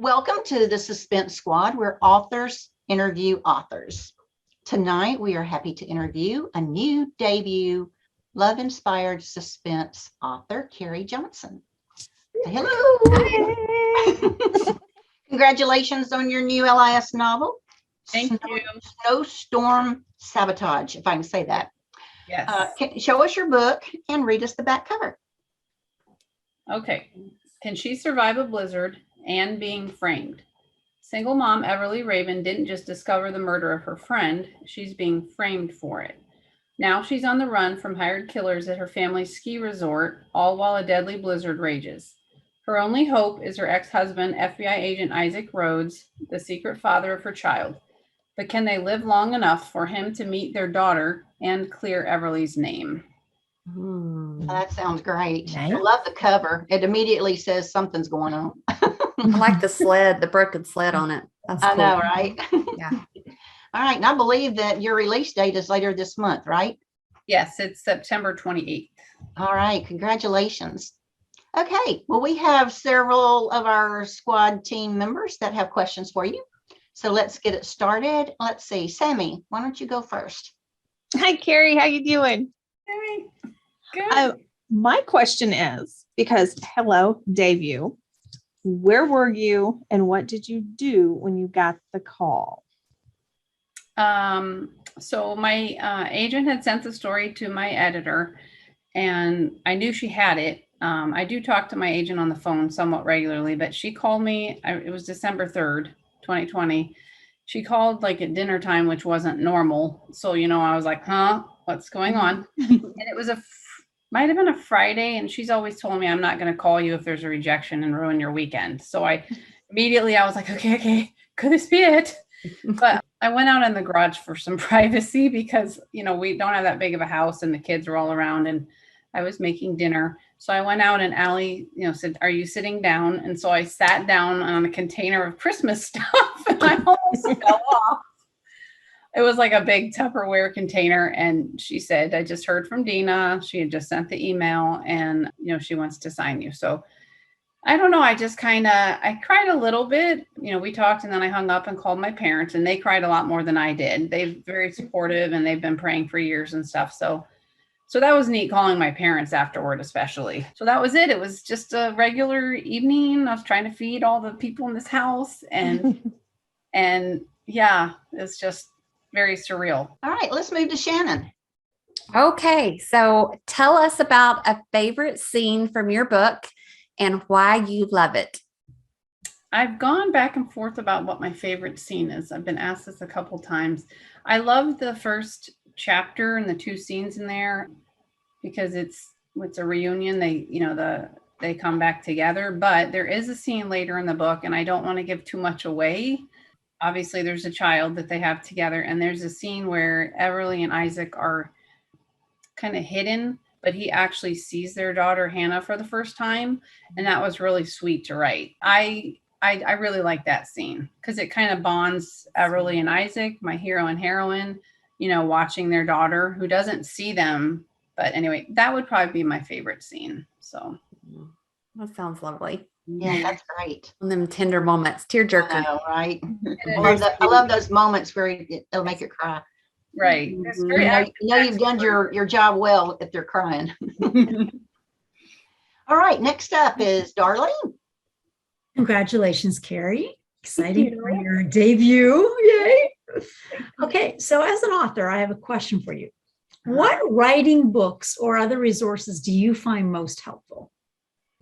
Welcome to the Suspense Squad, where authors interview authors. Tonight, we are happy to interview a new debut love-inspired suspense author, Kerry Johnson. Hello. Congratulations on your new LIS novel. Thank you. Snowstorm Sabotage, if I can say that. Yes. Show us your book and read us the back cover. Okay. Can she survive a blizzard and being framed? Single mom Everly Raven didn't just discover the murder of her friend, she's being framed for it. Now she's on the run from hired killers at her family's ski resort, all while a deadly blizzard rages. Her only hope is her ex-husband, FBI agent Isaac Rhodes, the secret father of her child. But can they live long enough for him to meet their daughter and clear Everly's name? That sounds great. Nice. I love the cover. It immediately says something's going on. I like the sled, the broken sled on it. That's I cool. know, right? Yeah. All right. And I believe that your release date is later this month, right? Yes, it's September 28th. All right. Congratulations. Okay. Well, we have several of our squad team members that have questions for you. So let's get it started. Let's see. Sammy, why don't you go first? Hi, Kerry. How you doing? Hey, good. My question is, because hello, debut, where were you and what did you do when you got the call? So my agent had sent the story to my editor and I knew she had it. I do talk to my agent on the phone somewhat regularly, but she called me, it was December 3rd, 2020. She called like at dinner time, which wasn't normal. So, I was like, huh, what's going on? And it was might have been a Friday. And she's always told me I'm not going to call you if there's a rejection and ruin your weekend. So I was like, okay, could this be it? But I went out in the garage for some privacy because, we don't have that big of a house and the kids were all around and I was making dinner. So I went out and Allie, said, are you sitting down? And so I sat down on a container of Christmas stuff and I almost fell off. It was like a big Tupperware container. And she said, I just heard from Dina. She had just sent the email and, she wants to sign you. So I don't know. I just I cried a little bit. We talked and then I hung up and called my parents and they cried a lot more than I did. They're very supportive and they've been praying for years and stuff. So that was neat calling my parents afterward, especially. So that was it. It was just a regular evening. I was trying to feed all the people in this house and yeah, it's just very surreal. All right, let's move to Shannon. Okay, so tell us about a favorite scene from your book and why you love it. I've gone back and forth about what my favorite scene is. I've been asked this a couple times. I love the first chapter and the two scenes in there because it's a reunion. They come back together, but there is a scene later in the book and I don't want to give too much away. Obviously there's a child that they have together and there's a scene where Everly and Isaac are kind of hidden, but he actually sees their daughter Hannah for the first time. And that was really sweet to write. I really like that scene because it kind of bonds Everly and Isaac, my hero and heroine, watching their daughter who doesn't see them. But anyway, that would probably be my favorite scene. So That sounds lovely. Yeah, that's great. And them tender moments, tear I jerker. know, right? I love those moments where it'll make you cry. Right. You've done your job well if they're crying. All right, next up is Darlene. Congratulations, Kerry. Exciting for your debut. Yay. Okay, so as an author, I have a question for you. What writing books or other resources do you find most helpful?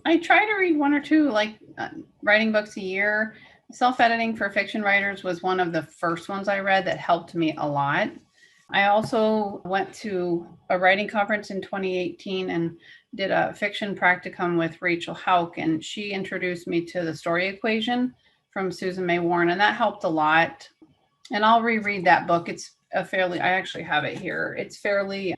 I try to read one or two, writing books a year. Self-editing for fiction writers was one of the first ones I read that helped me a lot. I also went to a writing conference in 2018 and did a fiction practicum with Rachel Hauk, and she introduced me to The Story Equation from Susan May Warren, and that helped a lot. And I'll reread that book. It's I actually have it here. It's fairly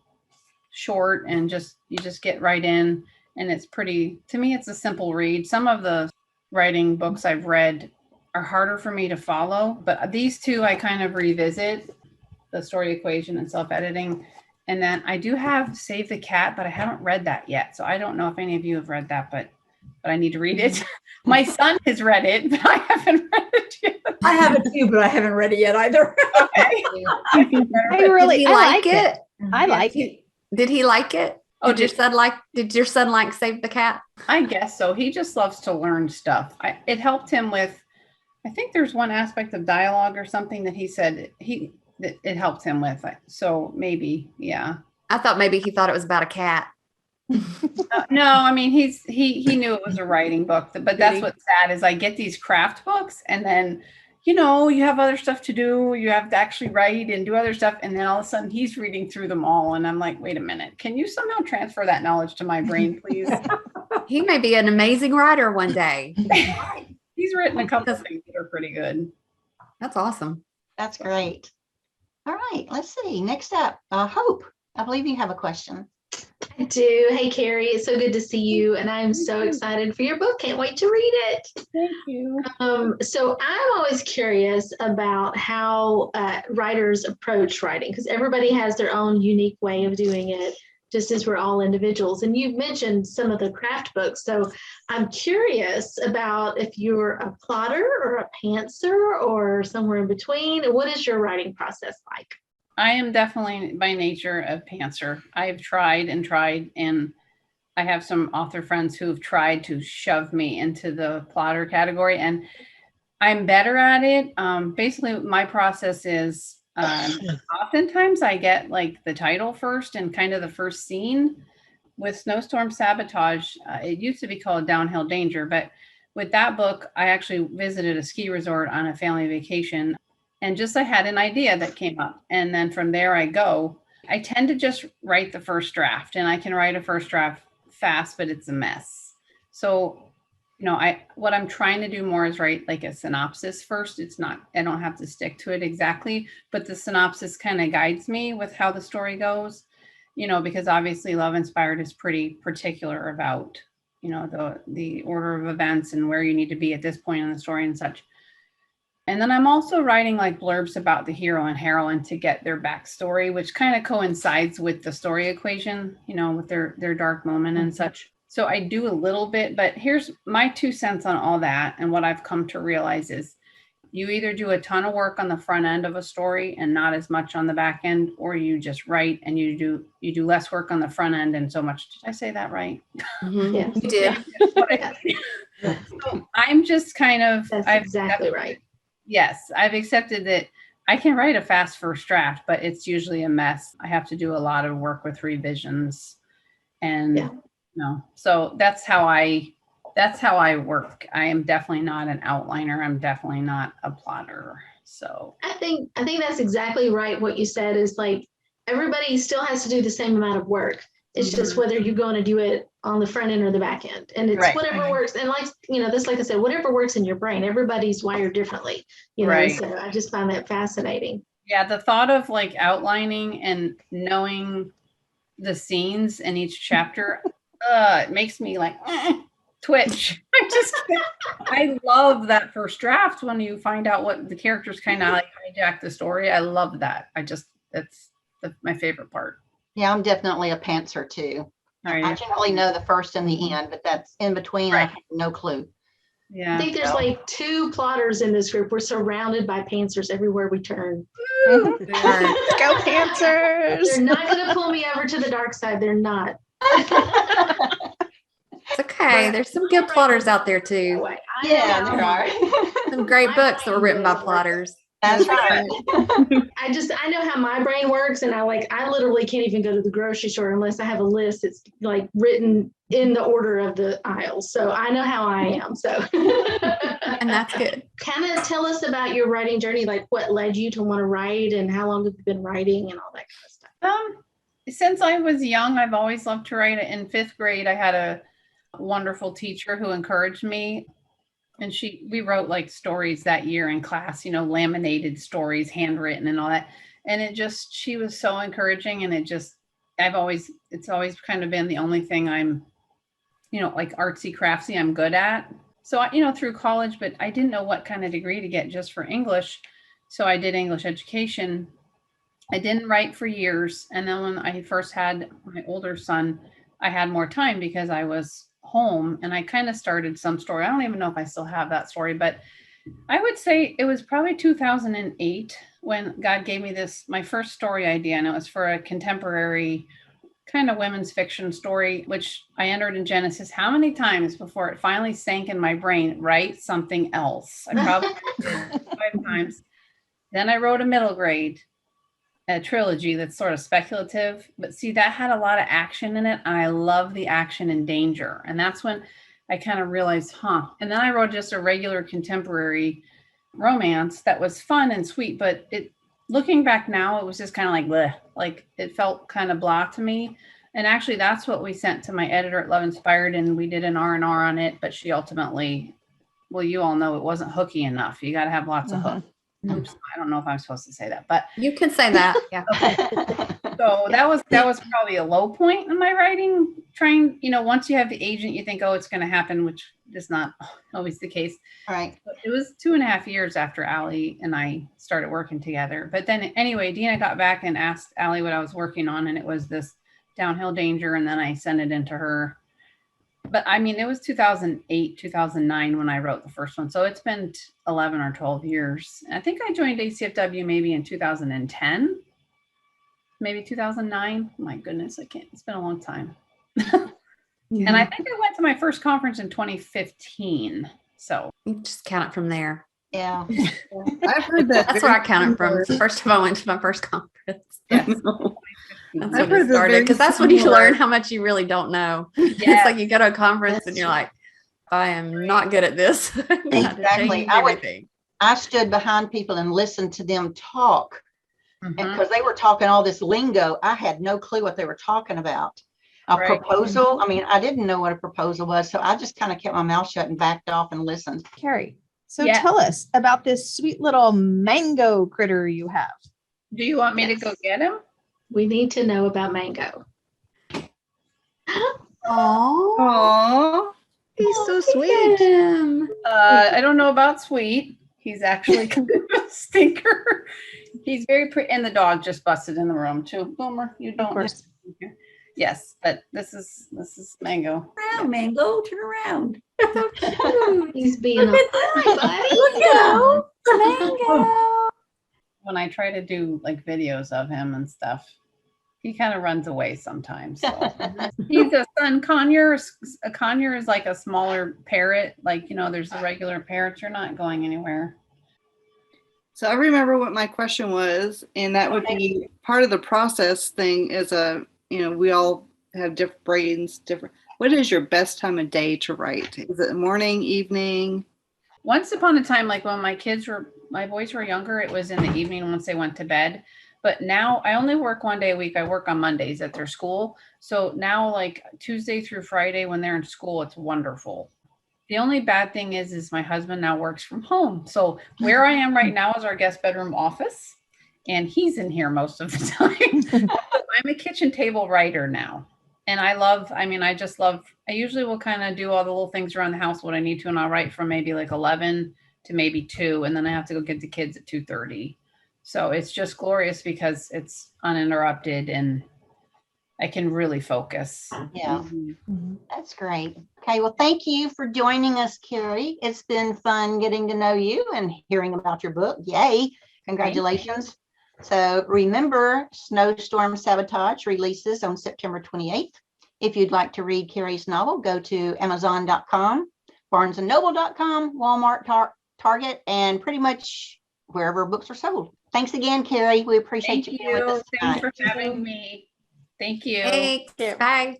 short and you just get right in. And it's to me, it's a simple read. Some of the writing books I've read are harder for me to follow, but these two I kind of revisit, The Story Equation and Self-Editing. And then I do have Save the Cat, but I haven't read that yet. So I don't know if any of you have read that, but but I need to read it. My son has read it, but I haven't read it yet. I have it too, but I haven't read it yet either. Okay. I really Did he I like like it. it? I like it. Did he like it? Oh, Did your son like Save the Cat? I guess so. He just loves to learn stuff. It helped him with, I think there's one aspect of dialogue or something that he said that it helped him with. So maybe, yeah. I thought maybe he thought it was about a cat. No, I mean, he knew it was a writing book, but that's he? what's sad is I get these craft books and then, you have other stuff to do. You have to actually write and do other stuff. And then all of a sudden he's reading through them all. And I'm like, wait a minute, can you somehow transfer that knowledge to my brain, please? He may be an amazing writer one day. He's written a couple of things that are pretty good. That's awesome. That's great. All right, let's see. Next up, Hope. I believe you have a question. I do. Hey, Kerry, it's so good to see you. And I'm so excited for your book. Can't wait to read it. Thank you. So I'm always curious about how writers approach writing, because everybody has their own unique way of doing it, just as we're all individuals. And you've mentioned some of the craft books. So I'm curious about if you're a plotter or a pantser or somewhere in between. What is your writing process like? I am definitely by nature a pantser. I've tried, and I have some author friends who have tried to shove me into the plotter category, and I'm better at it. Basically, my process is oftentimes I get like the title first and kind of the first scene. With Snowstorm Sabotage, it used to be called Downhill Danger, but with that book, I actually visited a ski resort on a family vacation. And just I had an idea that came up. And then from there I go. I tend to just write the first draft, and I can write a first draft fast, but it's a mess. So, what I'm trying to do more is write like a synopsis first. I don't have to stick to it exactly, but the synopsis kind of guides me with how the story goes, because obviously Love Inspired is pretty particular about, the order of events and where you need to be at this point in the story and such. And then I'm also writing like blurbs about the hero and heroine to get their backstory, which kind of coincides with the story equation, with their dark moment and such. So I do a little bit, but here's my 2 cents on all that. And what I've come to realize is you either do a ton of work on the front end of a story and not as much on the back end, or you just write and you do less work on the front end and so much. Did I say that right? Mhm. Yeah. You did. So I'm just kind of, That's I've exactly right. Yes, I've accepted that I can write a fast first draft, but it's usually a mess. I have to do a lot of work with revisions, and so that's how I work. I am definitely not an outliner. I'm definitely not a plotter. So I think that's exactly right. What you said is like everybody still has to do the same amount of work. It's just whether you're going to do it on the front end or the back end. And it's whatever works. And like I said, whatever works in your brain, everybody's wired differently, so I just find that fascinating. Yeah. The thought of like outlining and knowing the scenes in each chapter, it makes me like twitch. I love that first draft when you find out what the characters kind of like hijack the story. I love that. That's my favorite part. Yeah, I'm definitely a pantser too. I generally know the first and the end, but that's in between. I have no clue. Yeah. I think there's like 2 plotters in this group. We're surrounded by pantsers everywhere we turn. Go Panthers! They're not going to pull me over to the dark side. They're not. It's okay. There's some good plotters out there too. Yeah, there are. Some great books that were written by plotters. That's right. I know how my brain works, and I literally can't even go to the grocery store unless I have a list. It's like written in the order of the aisles. So I know how I am. So And that's good. Kind of tell us about your writing journey, like what led you to want to write and how long have you been writing and all that kind of stuff. Since I was young, I've always loved to write. In 5th grade, I had a wonderful teacher who encouraged me. And we wrote like stories that year in class, laminated stories, handwritten and all that. And she was so encouraging. And it's always kind of been the only thing I'm, like artsy craftsy I'm good at. So, through college, but I didn't know what kind of degree to get just for English. So I did English education. I didn't write for years. And then when I first had my older son, I had more time because I was home and I kind of started some story. I don't even know if I still have that story, but I would say it was probably 2008 when God gave me my first story idea, and it was for a contemporary kind of women's fiction story, which I entered in Genesis how many times before it finally sank in my brain, write something else. I probably did 5 times. Then I wrote a middle grade, a trilogy that's sort of speculative, but see, that had a lot of action in it. And I love the action and danger. And that's when I kind of realized, And then I wrote just a regular contemporary romance that was fun and sweet, but looking back now, it was just kind of like, bleh, like it felt kind of blah to me. And actually that's what we sent to my editor at Love Inspired, and we did an R&R on it, but she ultimately, well, you all know it wasn't hooky enough. You got to have lots of hook. Oops, I don't know if I'm supposed to say that, but You can say that. Yeah. so that was probably a low point in my writing. Trying, once you have the agent, you think, oh, it's going to happen, which is not always the case. Right. But it was 2.5 years after Allie and I started working together. But then anyway, Dina got back and asked Allie what I was working on, and it was this Downhill Danger, and then I sent it into her. But I mean, it was 2008, 2009 when I wrote the first one. So it's been 11 or 12 years. I think I joined ACFW maybe in 2010, maybe 2009. My goodness, it's been a long time. And I think I went to my first conference in 2015. So You just count it from there. Yeah. I've heard that. That's where I counted from. It's the first time I went to my first conference. yes. That's I've when heard it that started, very because that's when you similar. learn how much you really don't know. It's like you go to a conference and you're like, I am not good at this. Exactly. I stood behind people and listened to them talk, because they were talking all this lingo. I had no clue what they were talking about. A Right. proposal. I mean, I didn't know what a proposal was, so I just kind of kept my mouth shut and backed off and listened. Kerry, so Yeah. tell us about this sweet little mango critter you have. Do you want me to go get him? We need to know about Mango. Oh, Aw, he's so sweet. I don't know about sweet. He's actually kind of a stinker. He's very pretty, and the dog just busted in the room too. Boomer, you don't. Of course. Yes, but this is Mango. Around, Mango, turn around. He's being a hi, buddy. Look at him. Mango. When I try to do like videos of him and stuff, he kind of runs away sometimes. So. He's a sun conure. A conure is like a smaller parrot. Like, there's the regular parrots. You're not going anywhere. So I remember what my question was, and that would be part of the process thing is we all have different brains, different. What is your best time of day to write? Is it morning, evening? Once upon a time, like when my boys were younger, it was in the evening once they went to bed. But now I only work 1 day a week. I work on Mondays at their school. So now like Tuesday through Friday when they're in school, it's wonderful. The only bad thing is my husband now works from home. So where I am right now is our guest bedroom office, and he's in here most of the time. I'm a kitchen table writer now. And I usually will kind of do all the little things around the house, what I need to, and I'll write from maybe like 11 to maybe 2, and then I have to go get the kids at 2:30. So it's just glorious because it's uninterrupted and I can really focus. Yeah, that's great. Okay, well, thank you for joining us, Kerry. It's been fun getting to know you and hearing about your book. Yay, congratulations. So remember, Snowstorm Sabotage releases on September 28th. If you'd like to read Kerry's novel, go to Amazon.com, BarnesandNoble.com, Walmart, Target, and pretty much wherever books are sold. Thanks again, Kerry. We appreciate you being with us Thanks tonight. for having me. Thank you. Thanks. Bye.